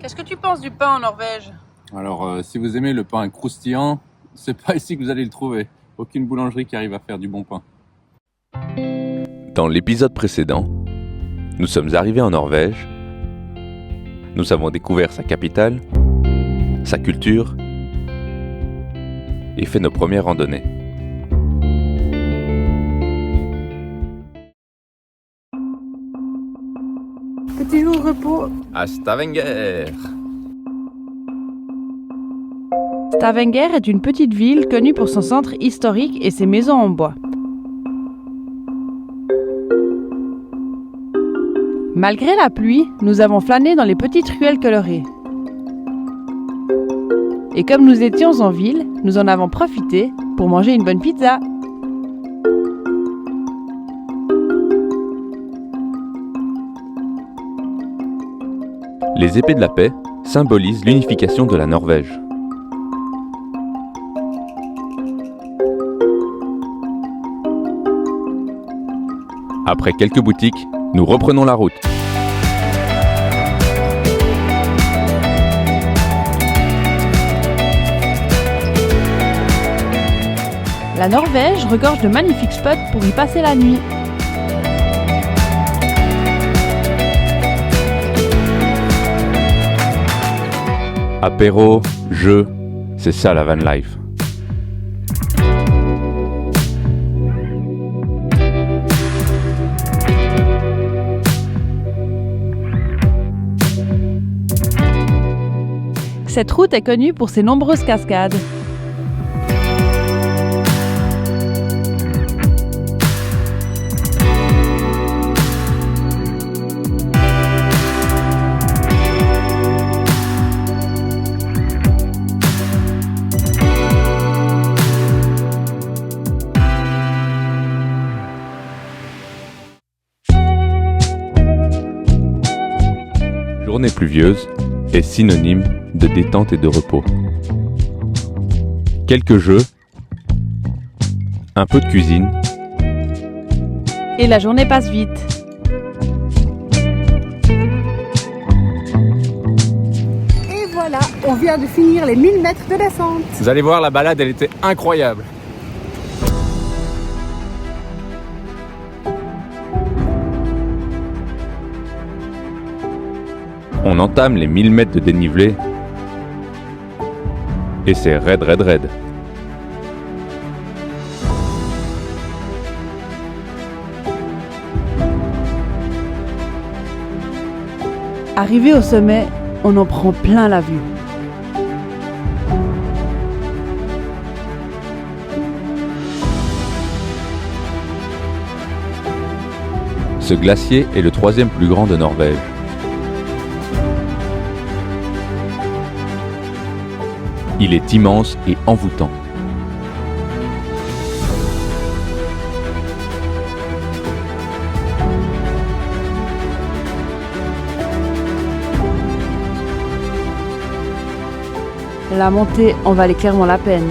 Qu'est-ce que tu penses du pain en Norvège? Alors, si vous aimez le pain croustillant, c'est pas ici que vous allez le trouver. Aucune boulangerie qui arrive à faire du bon pain. Dans l'épisode précédent, nous sommes arrivés en Norvège. Nous avons découvert sa capitale, sa culture et fait nos premières randonnées. Petit jour de repos. À Stavanger. Stavanger est une petite ville connue pour son centre historique et ses maisons en bois. Malgré la pluie, nous avons flâné dans les petites ruelles colorées. Et comme nous étions en ville, nous en avons profité pour manger une bonne pizza. Les épées de la paix symbolisent l'unification de la Norvège. Après quelques boutiques, nous reprenons la route. La Norvège regorge de magnifiques spots pour y passer la nuit. Apéro, jeux, c'est ça la van life. Cette route est connue pour ses nombreuses cascades. Journée pluvieuse est synonyme de détente et de repos. Quelques jeux, un peu de cuisine, Et la journée passe vite. Et voilà, on vient de finir les 1000 mètres de descente. Vous allez voir, la balade, elle était incroyable. on entame les 1000 mètres de dénivelé et c'est raide. Arrivé au sommet, on en prend plein la vue. Ce glacier est le 3e plus grand de Norvège. Il est immense et envoûtant. La montée en valait clairement la peine.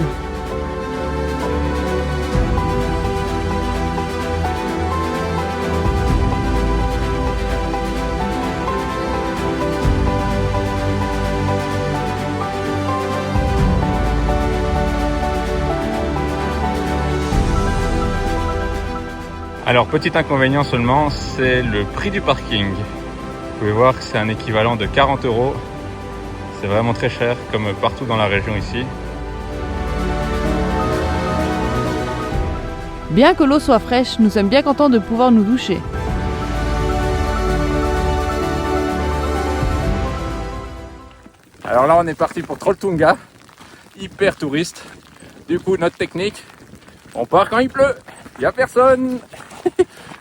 Alors, petit inconvénient seulement, c'est le prix du parking. Vous pouvez voir que c'est un équivalent de 40 €. C'est vraiment très cher, comme partout dans la région ici. Bien que l'eau soit fraîche, nous sommes bien contents de pouvoir nous doucher. Alors là, on est parti pour Trolltunga, hyper touriste. Du coup, notre technique, on part quand il pleut, il n'y a personne.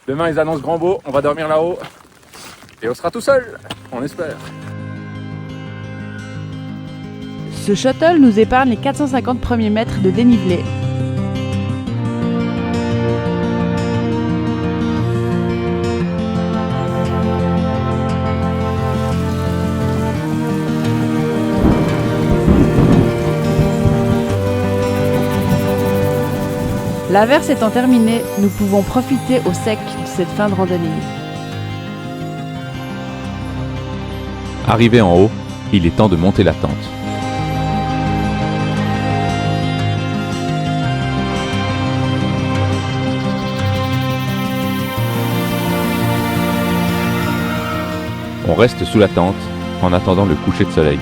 Demain, ils annoncent grand beau, on va dormir là-haut. Et on sera tout seul, on espère. Ce shuttle nous épargne les 450 premiers mètres de dénivelé. L'averse étant terminée, nous pouvons profiter au sec de cette fin de randonnée. Arrivé en haut, il est temps de monter la tente. On reste sous la tente en attendant le coucher de soleil.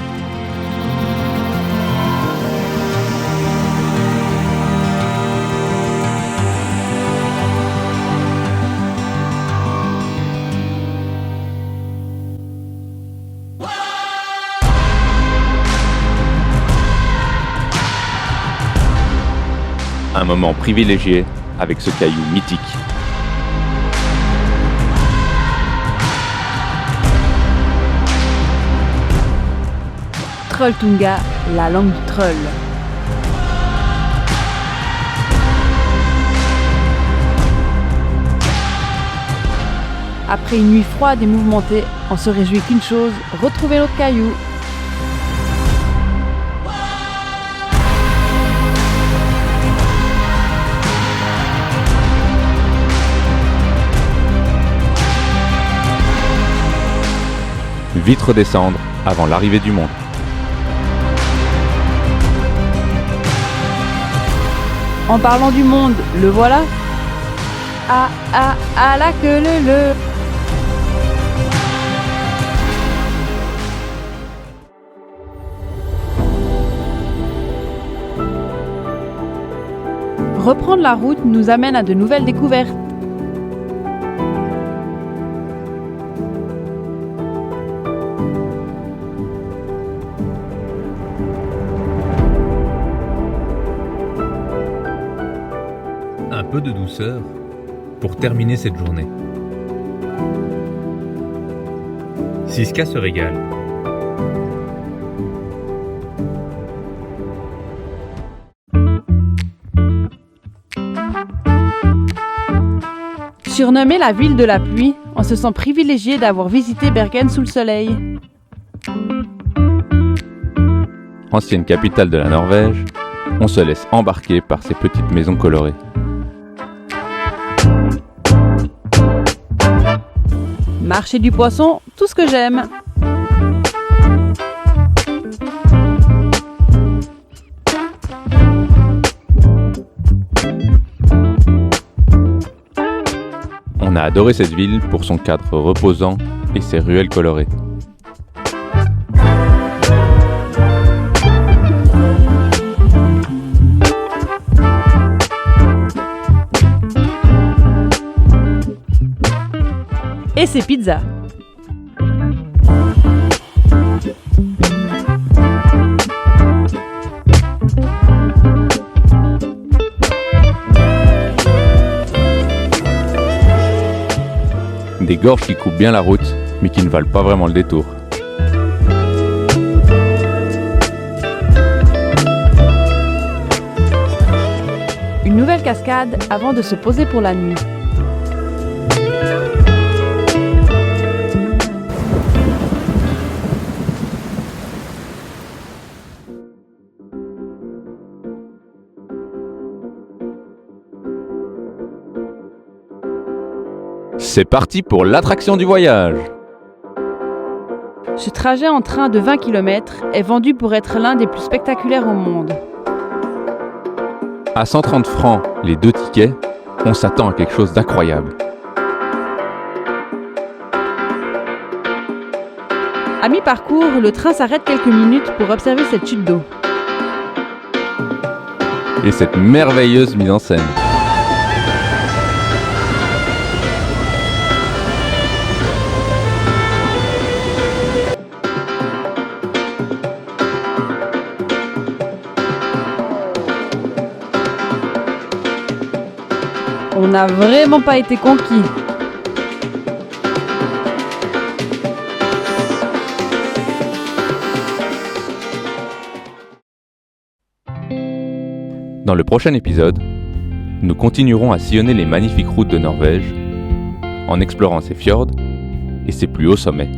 Un moment privilégié avec ce caillou mythique. Trolltunga, la langue du troll. Après une nuit froide et mouvementée, on se réjouit qu'une chose, retrouver notre caillou. Vite redescendre avant l'arrivée du monde. En parlant du monde, le voilà. Ah, la queue le. Reprendre la route nous amène à de nouvelles découvertes. Un peu de douceur pour terminer cette journée. Siska se régale. Surnommée la ville de la pluie, on se sent privilégié d'avoir visité Bergen sous le soleil. Ancienne capitale de la Norvège, on se laisse embarquer par ces petites maisons colorées. Marché du poisson, tout ce que j'aime. On a adoré cette ville pour son cadre reposant et ses ruelles colorées. Et ses pizzas. Des gorges qui coupent bien la route, mais qui ne valent pas vraiment le détour. Une nouvelle cascade avant de se poser pour la nuit. C'est parti pour l'attraction du voyage. Ce trajet en train de 20 km est vendu pour être l'un des plus spectaculaires au monde. À 130 francs les 2 tickets, on s'attend à quelque chose d'incroyable. À mi-parcours, le train s'arrête quelques minutes pour observer cette chute d'eau. Et cette merveilleuse mise en scène. On n'a vraiment pas été conquis. Dans le prochain épisode, nous continuerons à sillonner les magnifiques routes de Norvège en explorant ses fjords et ses plus hauts sommets.